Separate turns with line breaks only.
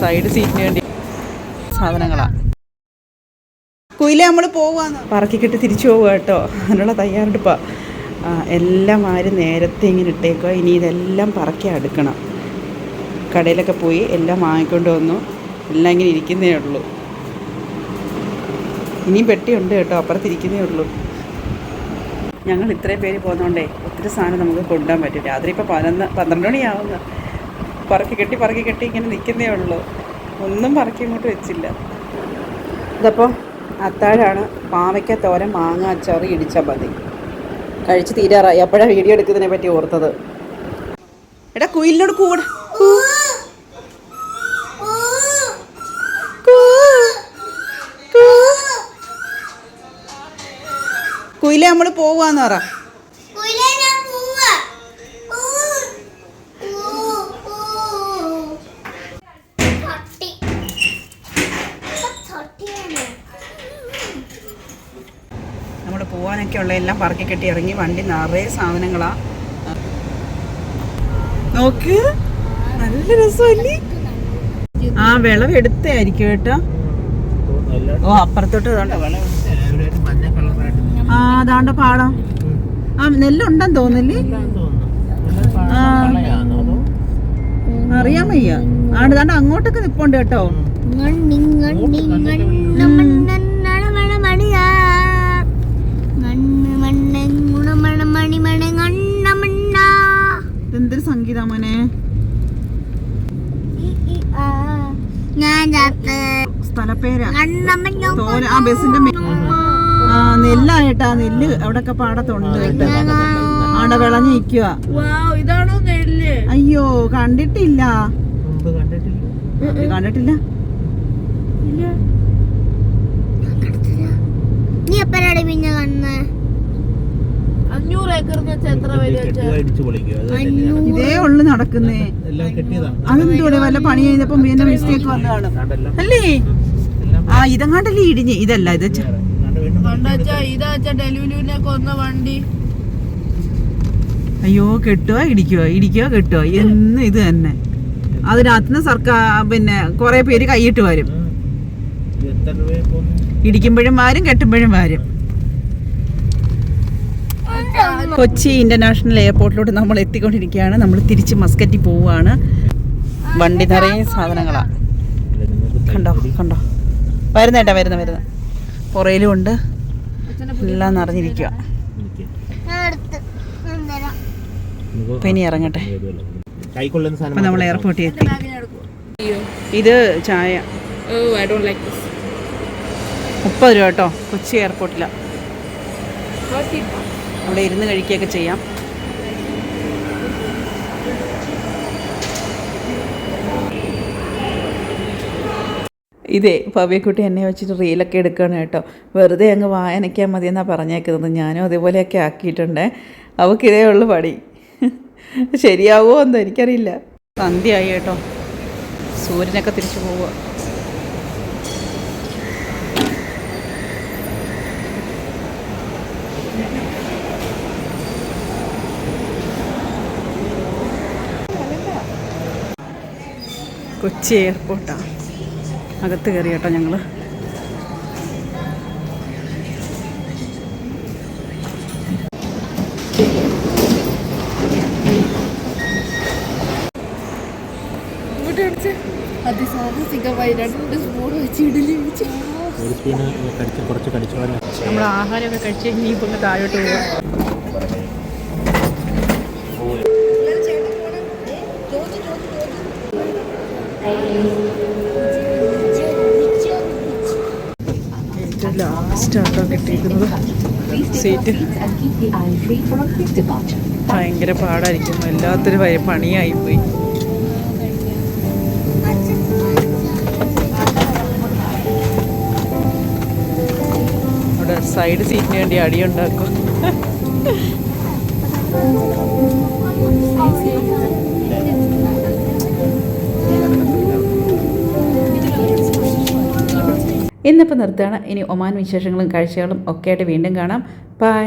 Side സീറ്റിന് വേണ്ടി സാധനങ്ങളാണ്. കുയിലെ നമ്മൾ പോവാന്ന് പറക്കിക്കിട്ട് തിരിച്ചു പോവുക കേട്ടോ. അതിനുള്ള തയ്യാറെടുപ്പാണ്. എല്ലാം ആരും നേരത്തെ ഇങ്ങനെ ഇട്ടേക്കുക. ഇനി ഇതെല്ലാം പറക്കി അടുക്കണം. കടയിലൊക്കെ പോയി എല്ലാം വാങ്ങിക്കൊണ്ട് വന്നു. എല്ലാം ഇങ്ങനെ ഇരിക്കുന്നേ ഉള്ളൂ. ഇനിയും പെട്ടിയുണ്ട് കേട്ടോ, അപ്പുറത്തിരിക്കുന്നേ ഉള്ളൂ. ഞങ്ങൾ ഇത്രയും പേര് പോകുന്നതുകൊണ്ടേ ഒത്തിരി സാധനം നമുക്ക് കൊണ്ടുപോകാൻ പറ്റും. രാത്രി ഇപ്പോൾ 12 മണിയാവുന്നു. പറക്കി കെട്ടി ഇങ്ങനെ നിൽക്കുന്നേ ഉള്ളൂ. ഒന്നും പറക്കി ഇങ്ങോട്ട് വെച്ചില്ല. ഇതപ്പോൾ അത്താഴാണ്. പാവയ്ക്ക തോരൻ, മാങ്ങ അച്ചാറ്, ഇടിച്ച മതി. കഴിച്ച് തീരാറായി. അപ്പോഴാണ് വീഡിയോ എടുക്കുന്നതിനെ പറ്റി ഓർത്തത്. എടാ കുയിലിനോട് കൂടെ കുയിലെ നമ്മൾ പോവാന്ന് പറ. നമ്മൾ പോവാനൊക്കെ ഉള്ള എല്ലാം പറക്കി കെട്ടി ഇറങ്ങി. വണ്ടി നിറയെ സാധനങ്ങളാ. നോക്ക്, നല്ല രസമല്ലേ? ആ വിളവ് എടുത്തായിരിക്കും കേട്ടോ. ഓ അപ്പുറത്തോട്ട് ആ അതാണ്ട പാടം. ആ നെല്ലുണ്ടെന്ന് തോന്നില്ലേ? ആ അറിയാൻ വയ്യ. ആണ്ട് അങ്ങോട്ടൊക്കെ നിപ്പുണ്ട് കേട്ടോ. എന്തൊരു സംഗീത മോനെ. സ്ഥലപ്പേരാ തോര. ആ ബസിന്റെ നെല്ലായിട്ടാ. നെല്ല് അവിടൊക്കെ പാടത്തുണ്ട് കേട്ടോ. ആടെ വിളഞ്ഞു നിൽക്കുക. അയ്യോ കണ്ടിട്ടില്ല. കണ്ടിട്ടില്ല. ഇതേ ഉള്ളു നടക്കുന്നേ. അതെന്തോടെ വല്ല പണി ചെയ്തപ്പോ പിന്നെ മിസ്റ്റേക്ക് വന്നതാണ് അല്ലേ? ആ ഇതങ്ങാണ്ടല്ലേ ഇടിഞ്ഞ്. ഇതല്ല ഇത്. അയ്യോ കെട്ടുക ഇടിക്കുക കെട്ടുക എന്ന് ഇത് തന്നെ. അതിനകത്തുനിന്ന് സർക്കാർ പിന്നെ കുറെ പേര് കൈയിട്ട് വരും. ഇടിക്കുമ്പോഴും വാരും കെട്ടുമ്പോഴും വാരും. കൊച്ചി ഇന്റർനാഷണൽ എയർപോർട്ടിലോട്ട് നമ്മൾ എത്തിക്കൊണ്ടിരിക്കുകയാണ്. നമ്മൾ തിരിച്ച് മസ്കറ്റിൽ പോവുകയാണ്. വണ്ടി നിറയെ സാധനങ്ങളാ. കണ്ടോ വരുന്ന പുറയിലും ഉണ്ട്. എല്ലാം നിറഞ്ഞിരിക്കുക. ഇനി ഇറങ്ങട്ടെ. അപ്പം നമ്മൾ എയർപോർട്ടിൽ എത്തി. ഇത് ചായ 30 രൂപ കേട്ടോ. കൊച്ചി എയർപോർട്ടിലാണ്. അവിടെ ഇരുന്ന് കഴിക്കുകയൊക്കെ ചെയ്യാം. ഇതേ ഭവ്യക്കുട്ടി എന്നെ വെച്ചിട്ട് റീലൊക്കെ എടുക്കുകയാണ് കേട്ടോ. വെറുതെ അങ്ങ് വായനയ്ക്കാൻ മതിയെന്നാണ് പറഞ്ഞേക്കുന്നത്. ഞാനും അതേപോലെയൊക്കെ ആക്കിയിട്ടുണ്ട്. അവൾക്കിതേ ഉള്ളു പണി. ശരിയാവുമോ എന്തോ എനിക്കറിയില്ല. സന്ധ്യയായി കേട്ടോ. സൂര്യനൊക്കെ തിരിച്ചു പോവുക. കൊച്ചി എയർപോർട്ടാണ്. അകത്ത് കയറി കേട്ടോ ഞങ്ങൾ. നമ്മൾ ആഹാരമൊക്കെ കഴിച്ച് കഴിഞ്ഞ് ഇപ്പം താഴോട്ട് പോവാം. ലാസ്റ്റാട്ടോ കിട്ടിയിരിക്കുന്നത് സീറ്റ്. ഭയങ്കര പാടായിരിക്കും. എല്ലാത്തൊരു പണിയായിപ്പോയി. അവിടെ സൈഡ് സീറ്റിന് വേണ്ടി അടിയുണ്ടാക്കും. ഇന്നിപ്പോൾ നിർത്തുകയാണ്. ഇനി ഒമാൻ വിശേഷങ്ങളും കാഴ്ചകളും ഒക്കെ ആയിട്ട് വീണ്ടും കാണാം. ബൈ.